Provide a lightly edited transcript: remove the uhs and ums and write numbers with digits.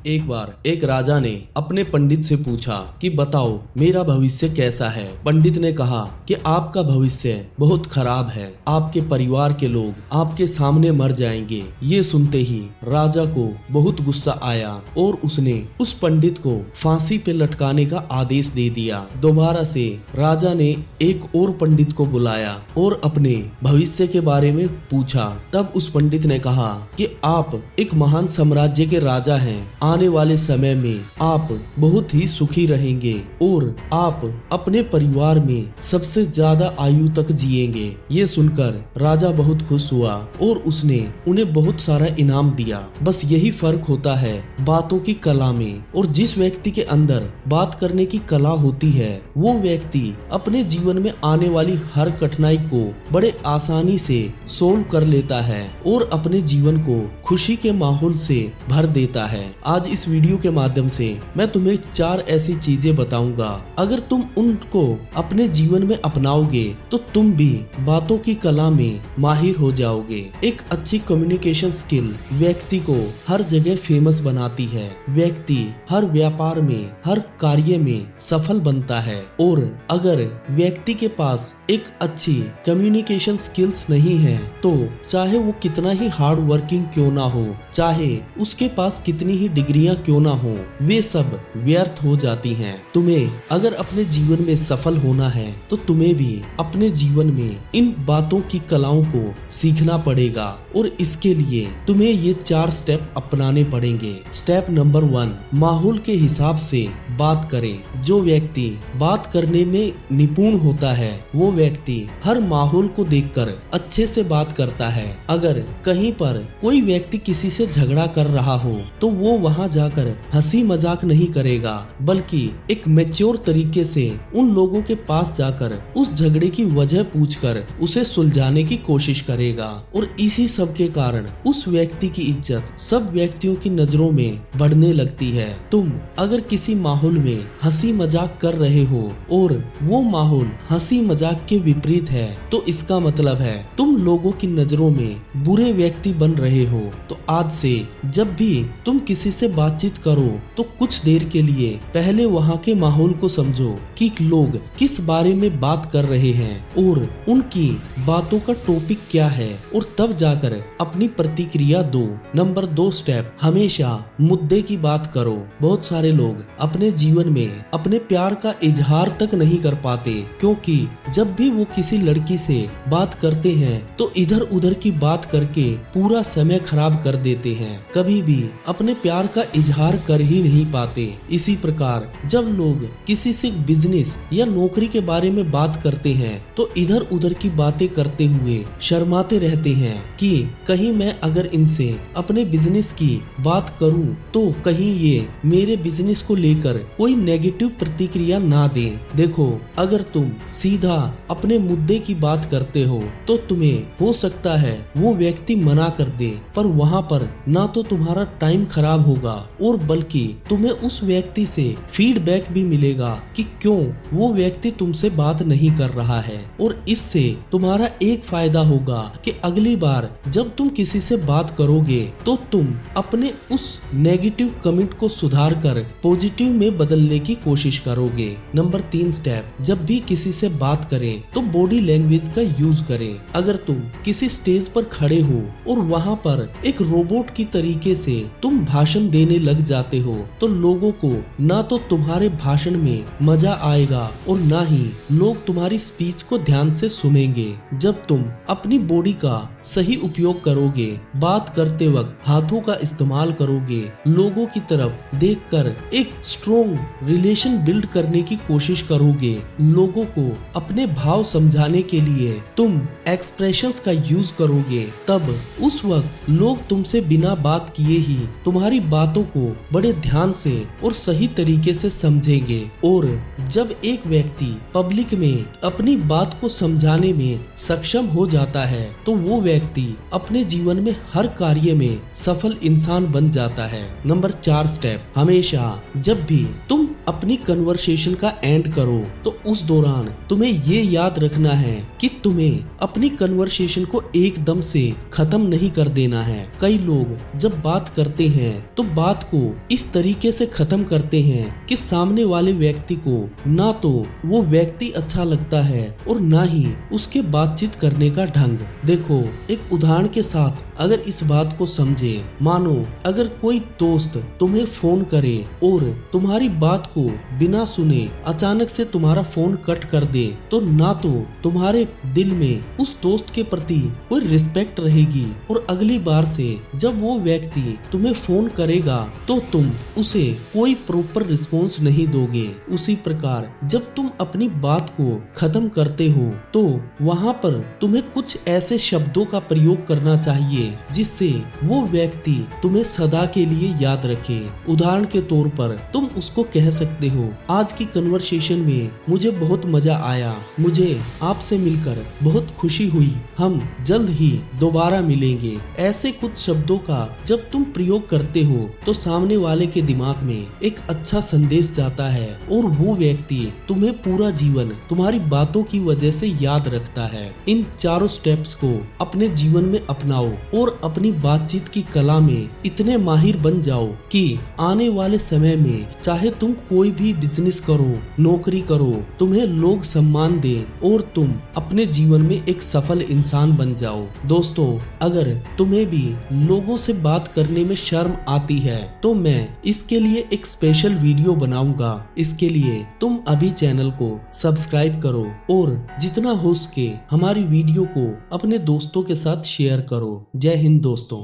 एक बार एक राजा ने अपने पंडित से पूछा कि बताओ मेरा भविष्य कैसा है। पंडित ने कहा कि आपका भविष्य बहुत खराब है, आपके परिवार के लोग आपके सामने मर जाएंगे। ये सुनते ही राजा को बहुत गुस्सा आया और उसने उस पंडित को फांसी पे लटकाने का आदेश दे दिया। दोबारा से राजा ने एक और पंडित को बुलाया और अपने भविष्य के बारे में पूछा। तब उस पंडित ने कहा कि आप एक महान साम्राज्य के राजा हैं, आने वाले समय में आप बहुत ही सुखी रहेंगे और आप अपने परिवार में सबसे ज्यादा आयु तक जिएंगे। ये सुनकर राजा बहुत खुश हुआ और उसने उन्हें बहुत सारा इनाम दिया। बस यही फर्क होता है बातों की कला में, और जिस व्यक्ति के अंदर बात करने की कला होती है वो व्यक्ति अपने जीवन में आने वाली हर कठिनाई को बड़े आसानी से सोल्व कर लेता है और अपने जीवन को खुशी के माहौल से भर देता है। आज इस वीडियो के माध्यम से मैं तुम्हें 4 ऐसी चीजें बताऊंगा, अगर तुम उनको अपने जीवन में अपनाओगे तो तुम भी बातों की कला में माहिर हो जाओगे। एक अच्छी कम्युनिकेशन स्किल व्यक्ति को हर जगह फेमस बनाती है। व्यक्ति हर व्यापार में, हर कार्य में सफल बनता है, और अगर व्यक्ति के पास एक अच्छी कम्युनिकेशन स्किल्स नहीं है तो चाहे वो कितना ही हार्ड वर्किंग क्यों ना हो, चाहे उसके पास कितनी ही डिग्रियां क्यों ना हो, वे सब व्यर्थ हो जाती हैं। तुम्हें अगर अपने जीवन में सफल होना है तो तुम्हें भी अपने जीवन में इन बातों की कलाओं को सीखना पड़ेगा, और इसके लिए तुम्हें ये 4 स्टेप अपनाने पड़ेंगे। स्टेप नंबर 1, माहौल के हिसाब से बात करें। जो व्यक्ति बात करने में निपुण होता है वो व्यक्ति हर माहौल को देखकर अच्छे से बात करता है। अगर कहीं पर कोई व्यक्ति किसी से झगड़ा कर रहा हो तो वो वहां जाकर हंसी मजाक नहीं करेगा, बल्कि एक मैच्योर तरीके से उन लोगों के पास जाकर उस झगड़े की वजह पूछकर उसे सुलझाने की कोशिश करेगा, और इसी सब के कारण उस व्यक्ति की इज्जत सब व्यक्तियों की नजरों में बढ़ने लगती है। तुम अगर किसी माहौल में हंसी मजाक कर रहे हो और वो माहौल हंसी मजाक के विपरीत है तो इसका मतलब है तुम लोगों की नजरों में बुरे व्यक्ति बन रहे हो। तो आज से जब भी तुम किसी से बातचीत करो तो कुछ देर के लिए पहले वहाँ के माहौल को समझो कि लोग किस बारे में बात कर रहे हैं और उनकी बातों का टॉपिक क्या है, और तब जाकर अपनी प्रतिक्रिया दो। नंबर 2 स्टेप, हमेशा मुद्दे की बात करो। बहुत सारे लोग अपने जीवन में अपने प्यार का इजहार तक नहीं कर पाते, क्योंकि जब भी वो किसी लड़की से बात करते हैं तो इधर उधर की बात करके पूरा समय खराब कर देते हैं, कभी भी अपने प्यार का इजहार कर ही नहीं पाते। इसी प्रकार जब लोग किसी से बिजनेस या नौकरी के बारे में बात करते हैं तो इधर उधर की बातें करते हुए शर्माते रहते हैं कि कहीं मैं अगर इनसे अपने बिजनेस की बात करूं तो कहीं ये मेरे बिजनेस को लेकर कोई नेगेटिव प्रतिक्रिया ना दें। देखो, अगर तुम सीधा अपने मुद्दे की बात करते हो तो तुम्हें हो सकता है वो व्यक्ति मना कर दे, पर वहाँ पर ना तो तुम्हारा टाइम खराब होगा और बल्कि तुम्हें उस व्यक्ति से फीडबैक भी मिलेगा कि क्यों वो व्यक्ति तुमसे बात नहीं कर रहा है, और इससे तुम्हारा एक फायदा होगा कि अगली बार जब तुम किसी से बात करोगे तो तुम अपने उस नेगेटिव कमेंट को सुधार कर पॉजिटिव में बदलने की कोशिश करोगे। नंबर 3 स्टेप, जब भी किसी से बात करें तो बॉडी लैंग्वेज का यूज करें। अगर तुम किसी स्टेज पर खड़े हो और वहाँ पर एक रोबोट की तरीके से तुम भाषण देने लग जाते हो तो लोगों को ना तो तुम्हारे भाषण में मजा आएगा और ना ही लोग तुम्हारी स्पीच को ध्यान से सुनेंगे। जब तुम अपनी बॉडी का सही उपयोग करोगे, बात करते वक्त हाथों का इस्तेमाल करोगे, लोगों की तरफ देखकर एक स्ट्रॉन्ग रिलेशन बिल्ड करने की कोशिश करोगे, लोगों को अपने भाव समझाने के लिए तुम एक्सप्रेशंस का यूज करोगे, तब उस वक्त लोग तुमसे बिना बात किए ही तुम्हारी बातों को बड़े ध्यान से और सही तरीके से समझेंगे। और जब एक व्यक्ति पब्लिक में अपनी बात को समझाने में सक्षम हो जाता है तो वो व्यक्ति अपने जीवन में हर कार्य में सफल इंसान बन जाता है। नंबर 4 स्टेप, हमेशा जब भी तुम अपनी कन्वर्सेशन का एंड करो तो उस दौरान तुम्हें ये याद रखना है कि तुम्हें अपनी कन्वर्सेशन को एकदम से खत्म नहीं कर देना है। कई लोग जब बात करते हैं तो बात को इस तरीके से खत्म करते हैं कि सामने वाले व्यक्ति को ना तो वो व्यक्ति अच्छा लगता है और ना ही उसके बातचीत करने का ढंग। देखो, एक उदाहरण के साथ अगर इस बात को समझे, मानो अगर कोई दोस्त तुम्हें फोन करे और तुम्हारी बात को बिना सुने अचानक से तुम्हारा फोन कट कर दे, तो ना तो तुम्हारे दिल में उस दोस्त के प्रति कोई रिस्पेक्ट रहेगी और अगली बार से जब वो व्यक्ति तुम्हें फोन करेगा तो तुम उसे कोई प्रॉपर रिस्पॉन्स नहीं दोगे। उसी प्रकार जब तुम अपनी बात को खत्म करते हो तो वहाँ पर तुम्हें कुछ ऐसे शब्दों का प्रयोग करना चाहिए जिससे वो व्यक्ति तुम्हें सदा के लिए याद रखे। उदाहरण के तौर पर तुम उसको कह सकते हो, आज की कन्वर्सेशन में मुझे बहुत मजा आया, मुझे आपसे मिलकर बहुत खुशी हुई, हम जल्द ही दोबारा मिलेंगे। ऐसे कुछ शब्दों का जब तुम प्रयोग करते हो तो सामने वाले के दिमाग में एक अच्छा संदेश जाता है और वो व्यक्ति तुम्हें पूरा जीवन तुम्हारी बातों की वजह से याद रखता है। इन चारों स्टेप्स को अपने जीवन में अपनाओ और अपनी बातचीत की कला में इतने माहिर बन जाओ कि आने वाले समय में चाहे तुम कोई भी बिजनेस करो, नौकरी करो, तुम्हें लोग सम्मान दें और तुम अपने जीवन में एक सफल इंसान बन जाओ। दोस्तों, अगर तुम्हें भी लोगों से बात करने में शर्म आती है तो मैं इसके लिए एक स्पेशल वीडियो बनाऊंगा। इसके लिए तुम अभी चैनल को सब्सक्राइब करो और जितना हो सके हमारी वीडियो को अपने दोस्तों के साथ शेयर करो। जय हिंद दोस्तों।